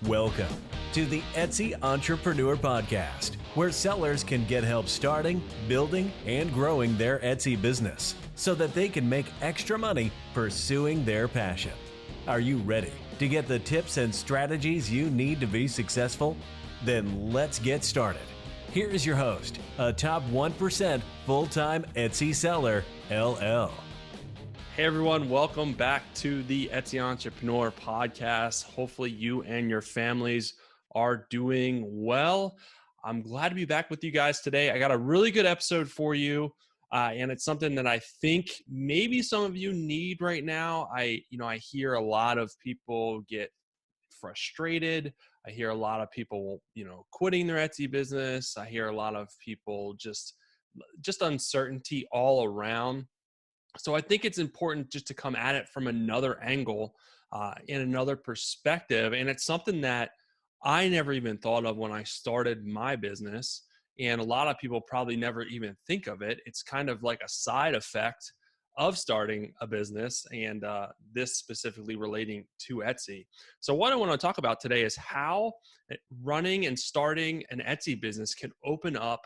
Welcome to the Etsy Entrepreneur Podcast, where sellers can get help starting, building, and growing their Etsy business so that they can make extra money pursuing their passion. Are you ready to get the tips and strategies you need to be successful? Then let's get started. Here is your host, a top 1% full-time Etsy seller, LL. Hey everyone, welcome back to the Etsy Entrepreneur Podcast. Hopefully you and your families are doing well. I'm glad to be back with you guys today. I got a really good episode for you, and it's something that I think maybe some of you need right now. I hear a lot of people get frustrated. I hear a lot of people, quitting their Etsy business. I hear a lot of people just uncertainty all around. So I think it's important just to come at it from another angle, and another perspective. And it's something that I never even thought of when I started my business. And a lot of people probably never even think of it. It's kind of like a side effect of starting a business, and this specifically relating to Etsy. So what I want to talk about today is how running and starting an Etsy business can open up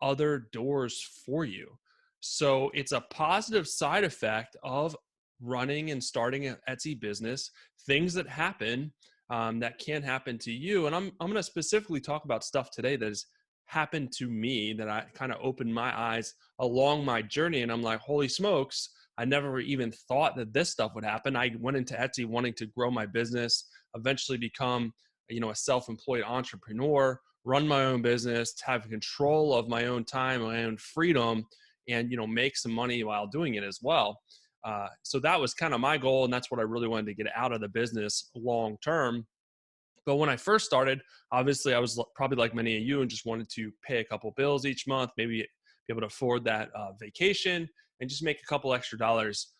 other doors for you. So it's a positive side effect of running and starting an Etsy business, things that happen that can happen to you. And I'm going to specifically talk about stuff today that has happened to me that I kind of opened my eyes along my journey. And I'm like, holy smokes, I never even thought that this stuff would happen. I went into Etsy wanting to grow my business, eventually become, a self-employed entrepreneur, run my own business, have control of my own time, my own freedom, and make some money while doing it as well. So that was kind of my goal, and that's what I really wanted to get out of the business long term. But when I first started, obviously I was probably like many of you and just wanted to pay a couple bills each month, maybe be able to afford that vacation and just make a couple extra dollars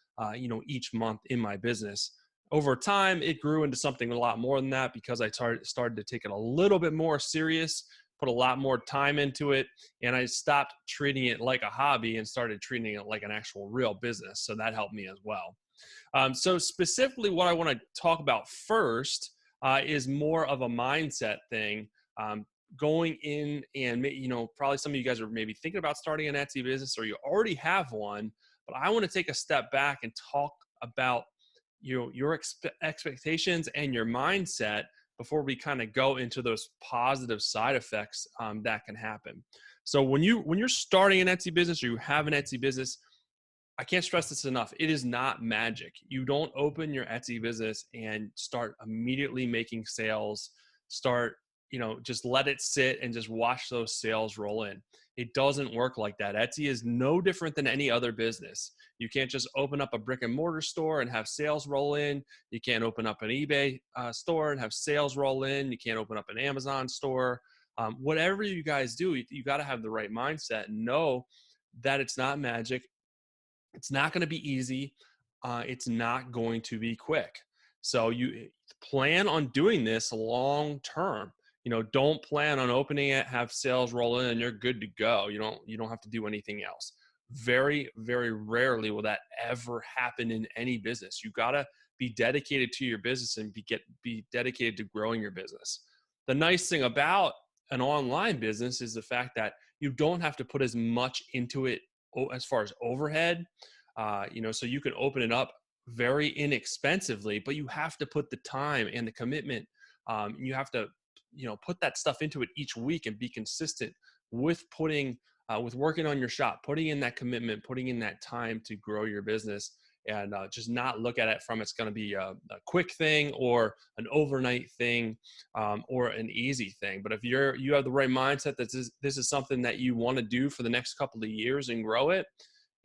each month in my business. Over time, it grew into something a lot more than that because I started to take it a little bit more serious, put a lot more time into it, and I stopped treating it like a hobby and started treating it like an actual real business. So that helped me as well. So specifically what I want to talk about first is more of a mindset thing. Going in and, probably some of you guys are maybe thinking about starting an Etsy business or you already have one, but I want to take a step back and talk about your expectations and your mindset before we kind of go into those positive side effects that can happen. So when you're starting an Etsy business or you have an Etsy business, I can't stress this enough. It is not magic. You don't open your Etsy business and start immediately making sales, just let it sit and just watch those sales roll in. It doesn't work like that. Etsy is no different than any other business. You can't just open up a brick and mortar store and have sales roll in. You can't open up an eBay store and have sales roll in. You can't open up an Amazon store. Whatever you guys do, you got to have the right mindset and know that it's not magic. It's not going to be easy. It's not going to be quick. So you plan on doing this long term. Don't plan on opening it, have sales roll in, and you're good to go. You don't have to do anything else. Very, very rarely will that ever happen in any business. You got to be dedicated to your business and be dedicated to growing your business. The nice thing about an online business is the fact that you don't have to put as much into it as far as overhead. So you can open it up very inexpensively, but you have to put the time and the commitment. You have to put that stuff into it each week and be consistent with working on your shop, putting in that commitment, putting in that time to grow your business, and just not look at it from it's going to be a quick thing or an overnight thing or an easy thing. But if you have the right mindset that this is something that you want to do for the next couple of years and grow it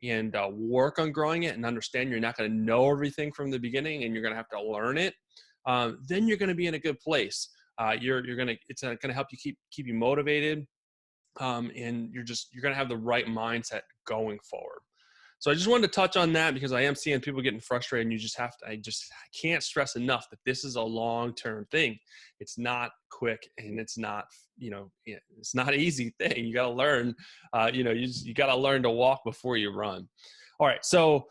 and work on growing it and understand you're not going to know everything from the beginning and you're going to have to learn it, then you're going to be in a good place. It's going to help you keep you motivated, and you're going to have the right mindset going forward. So I just wanted to touch on that because I am seeing people getting frustrated, and I can't stress enough that this is a long-term thing. It's not quick, and it's not, it's not an easy thing. You got to learn, you got to learn to walk before you run. All right. So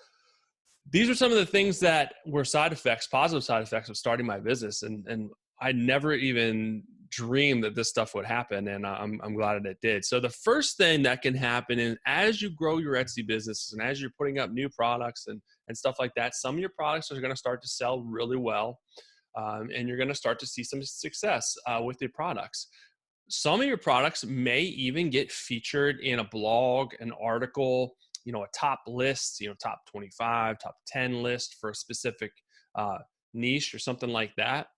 these are some of the things that were positive side effects of starting my business. And I never even dreamed that this stuff would happen, and I'm glad that it did. So the first thing that can happen is as you grow your Etsy business and as you're putting up new products and stuff like that, some of your products are going to start to sell really well, and you're going to start to see some success with your products. Some of your products may even get featured in a blog, an article, a top list, top 25, top 10 list for a specific uh, niche or something like that.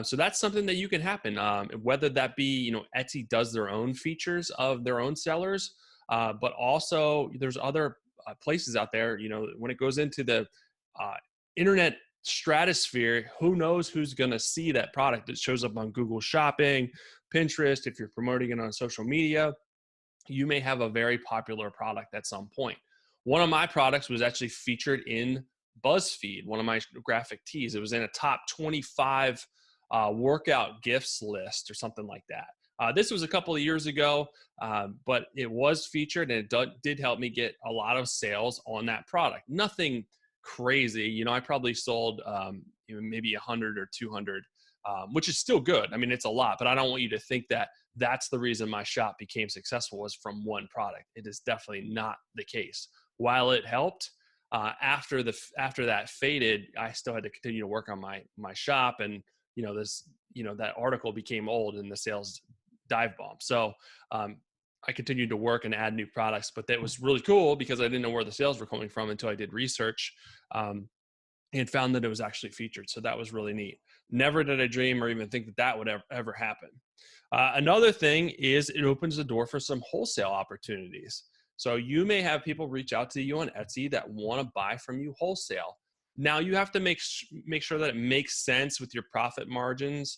So that's something that you can happen. Whether that be, Etsy does their own features of their own sellers, but also there's other places out there, when it goes into the uh, internet stratosphere, who knows who's going to see that product that shows up on Google Shopping, Pinterest. If you're promoting it on social media, you may have a very popular product at some point. One of my products was actually featured in BuzzFeed, one of my graphic tees. It was in a top 25 workout gifts list or something like that. This was a couple of years ago, but it was featured, and it did help me get a lot of sales on that product. Nothing crazy. I probably sold maybe 100 or 200, which is still good. I mean, it's a lot, but I don't want you to think that that's the reason my shop became successful was from one product. It is definitely not the case. While it helped, after that faded, I still had to continue to work on my shop, and that article became old and the sales dive bomb. So I continued to work and add new products, but that was really cool because I didn't know where the sales were coming from until I did research, and found that it was actually featured. So that was really neat. Never did I dream or even think that would ever happen. Another thing is it opens the door for some wholesale opportunities. So you may have people reach out to you on Etsy that want to buy from you wholesale. Now you have to make sure that it makes sense with your profit margins.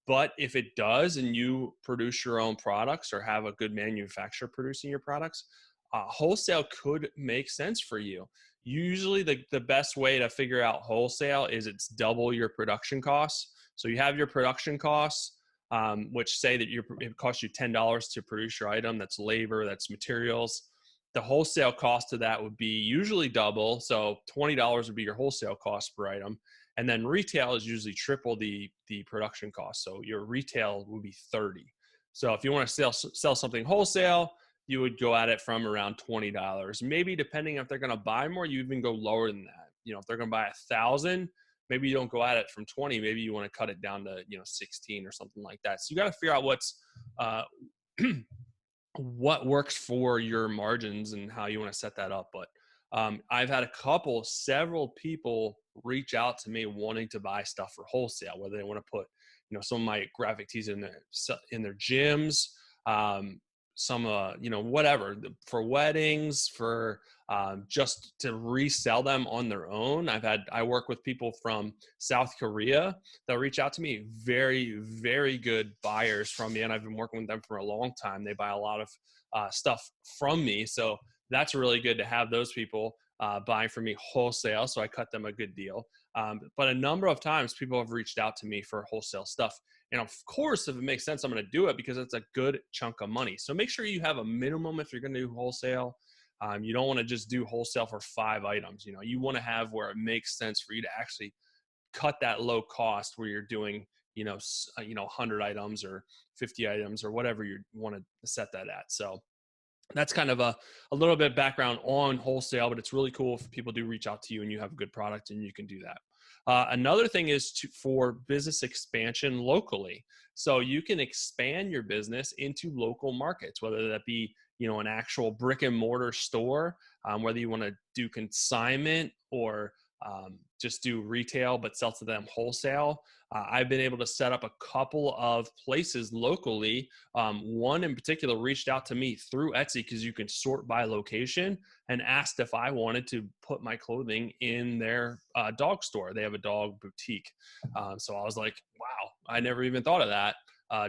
But if it does, and you produce your own products or have a good manufacturer producing your products, wholesale could make sense for you. Usually the best way to figure out wholesale is it's double your production costs. So you have your production costs, which say that it costs you $10 to produce your item. That's labor, that's materials. The wholesale cost of that would be usually double. So $20 would be your wholesale cost per item. And then retail is usually triple the production cost. So your retail would be 30. So if you want to sell something wholesale, you would go at it from around $20. Maybe depending if they're going to buy more, you even go lower than that. If they're going to buy 1,000, maybe you don't go at it from 20. Maybe you want to cut it down to 16 or something like that. So you got to figure out what's what works for your margins and how you want to set that up. But I've had several people reach out to me wanting to buy stuff for wholesale, whether they want to put, some of my graphic tees in their gyms, some, whatever, for weddings, for just to resell them on their own. I work with people from South Korea that reach out to me, very, very good buyers from me. And I've been working with them for a long time. They buy a lot of stuff from me. So that's really good to have those people buying from me wholesale. So I cut them a good deal. But a number of times people have reached out to me for wholesale stuff. And of course, if it makes sense, I'm going to do it because it's a good chunk of money. So make sure you have a minimum if you're going to do wholesale. You don't want to just do wholesale for 5 items. You want to have where it makes sense for you to actually cut that low cost where you're doing, 100 items or 50 items or whatever you want to set that at. So that's kind of a little bit of background on wholesale, but it's really cool if people do reach out to you and you have a good product and you can do that. Another thing is for business expansion locally. So you can expand your business into local markets, whether that be, an actual brick and mortar store, whether you want to do consignment or just do retail, but sell to them wholesale. I've been able to set up a couple of places locally. One in particular reached out to me through Etsy because you can sort by location and asked if I wanted to put my clothing in their dog store. They have a dog boutique. So I was like, wow, I never even thought of that,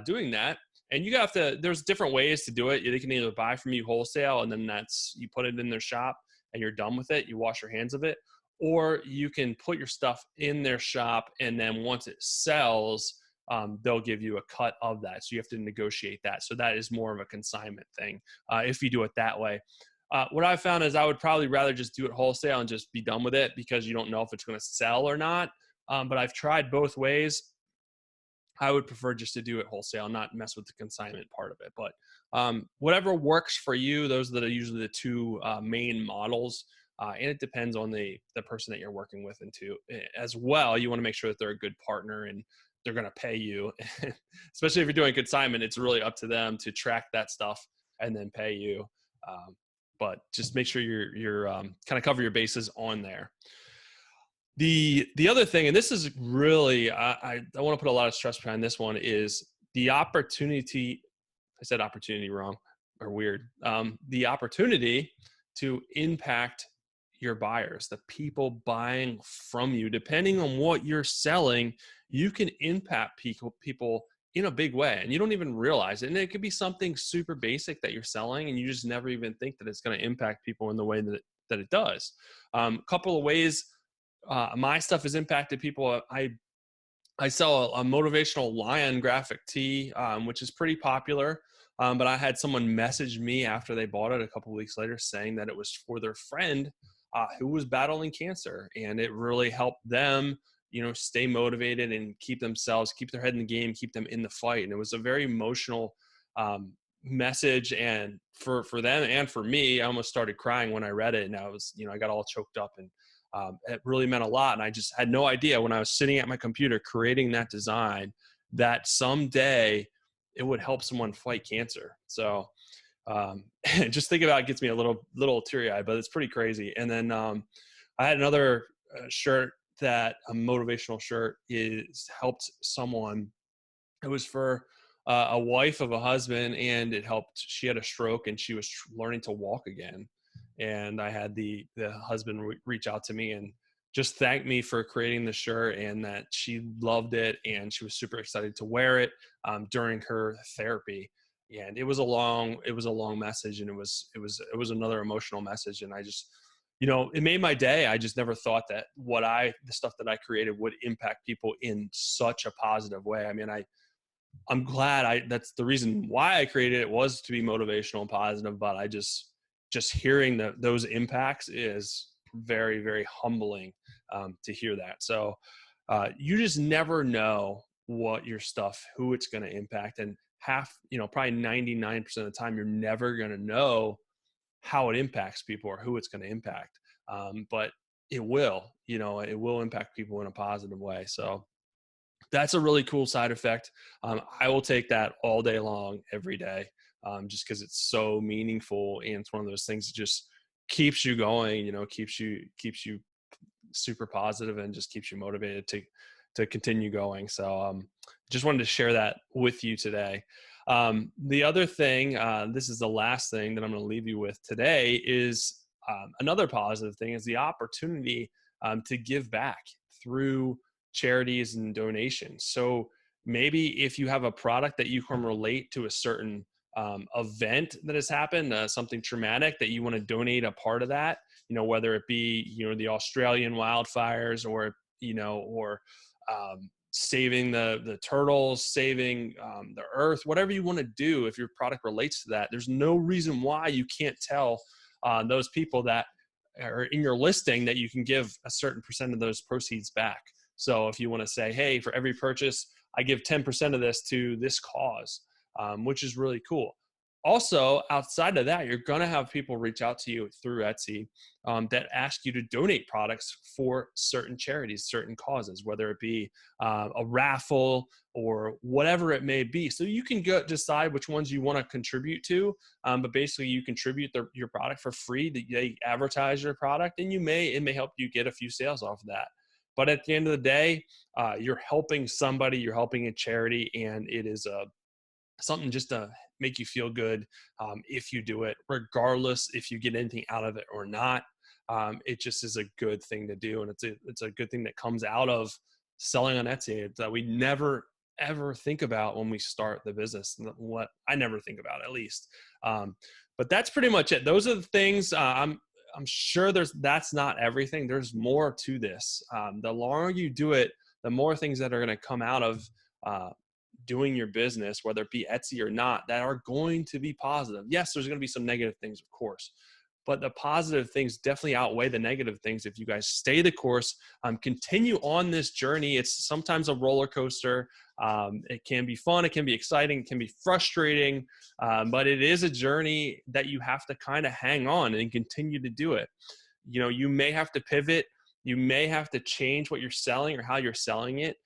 doing that. And there's different ways to do it. They can either buy from you wholesale and then you put it in their shop and you're done with it. You wash your hands of it. Or you can put your stuff in their shop, and then once it sells, they'll give you a cut of that. So you have to negotiate that. So that is more of a consignment thing if you do it that way. What I found is I would probably rather just do it wholesale and just be done with it because you don't know if it's going to sell or not. But I've tried both ways. I would prefer just to do it wholesale, not mess with the consignment part of it. But whatever works for you, those that are usually the two main models. And it depends on the person that you're working with, and too as well. You want to make sure that they're a good partner and they're going to pay you. Especially if you're doing consignment, it's really up to them to track that stuff and then pay you. Um, but just make sure you're kind of cover your bases on there. The other thing, and this is really, I want to put a lot of stress behind this one, is the opportunity. I said opportunity wrong or weird. The opportunity to impact your buyers, the people buying from you. Depending on what you're selling, you can impact people in a big way, and you don't even realize it. And it could be something super basic that you're selling, and you just never even think that it's going to impact people in the way that it does. A couple of ways my stuff has impacted people. I sell a motivational lion graphic tee, which is pretty popular. But I had someone message me after they bought it a couple of weeks later saying that it was for their friend who was battling cancer, and it really helped them, stay motivated and keep their head in the game, keep them in the fight. And it was a very emotional message, and for them and for me, I almost started crying when I read it, and I got all choked up, and it really meant a lot. And I just had no idea when I was sitting at my computer creating that design that someday it would help someone fight cancer. So just think about it, gets me a little teary eyed, but it's pretty crazy. And then I had another shirt, that a motivational shirt, is helped someone. It was for a wife of a husband, and it helped. She had a stroke and she was learning to walk again. And I had the husband reach out to me and just thank me for creating the shirt, and that she loved it and she was super excited to wear it during her therapy. And it was a long message, and it was another emotional message. And I just, it made my day. I just never thought that the stuff that I created would impact people in such a positive way. I mean, I'm glad that's the reason why I created it, was to be motivational and positive. But I just hearing those impacts is very, very humbling to hear that. So you just never know what your stuff, who it's going to impact. And probably 99% of the time, you're never going to know how it impacts people or who it's going to impact. But it will impact people in a positive way. So that's a really cool side effect. I will take that all day long, every day, just because it's so meaningful, and it's one of those things that just keeps you going. Keeps you super positive, and just keeps you motivated to continue going. So just wanted to share that with you today. The other thing, this is the last thing that I'm going to leave you with today, is another positive thing, is the opportunity to give back through charities and donations. So maybe if you have a product that you can relate to a certain event that has happened, something traumatic, that you want to donate a part of that, whether it be, the Australian wildfires, or saving the turtles, saving the earth, whatever you want to do. If your product relates to that, there's no reason why you can't tell those people that are in your listing that you can give a certain percent of those proceeds back. So if you want to say, hey, for every purchase, I give 10% of this to this cause, which is really cool. Also, outside of that, you're going to have people reach out to you through Etsy that ask you to donate products for certain charities, certain causes, whether it be a raffle or whatever it may be. So you can decide which ones you want to contribute to, but basically you contribute your product for free. They advertise your product, and it may help you get a few sales off of that. But at the end of the day, you're helping somebody, you're helping a charity, and it is something just to make you feel good if you do it, regardless if you get anything out of it or not. It just is a good thing to do, and it's a good thing that comes out of selling on Etsy that we never ever think about when we start the business. What I never think about, at least. But that's pretty much it. Those are the things. I'm sure that's not everything. There's more to this. The longer you do it, the more things that are going to come out of doing your business, whether it be Etsy or not, that are going to be positive. Yes, there's going to be some negative things, of course, but the positive things definitely outweigh the negative things if you guys stay the course, continue on this journey. It's sometimes a roller coaster. It can be fun, it can be exciting, it can be frustrating, but it is a journey that you have to kind of hang on and continue to do it. You may have to pivot, you may have to change what you're selling or how you're selling it.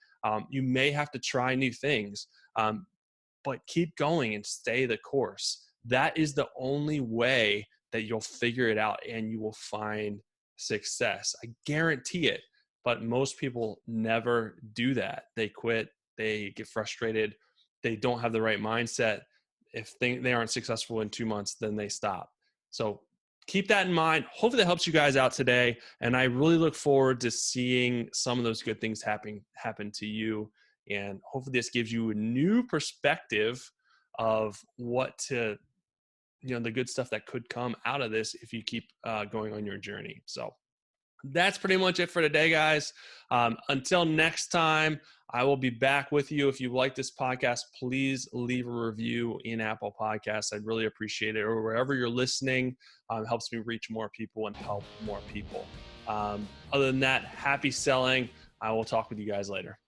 You may have to try new things, but keep going and stay the course. That is the only way that you'll figure it out and you will find success. I guarantee it. But most people never do that. They quit, they get frustrated, they don't have the right mindset. If they aren't successful in 2 months, then they stop. So keep that in mind. Hopefully that helps you guys out today. And I really look forward to seeing some of those good things happen to you. And hopefully this gives you a new perspective of the good stuff that could come out of this if you keep going on your journey. So that's pretty much it for today, guys. Until next time, I will be back with you. If you like this podcast, please leave a review in Apple Podcasts. I'd really appreciate it. Or wherever you're listening, helps me reach more people and help more people. Other than that, happy selling. I will talk with you guys later.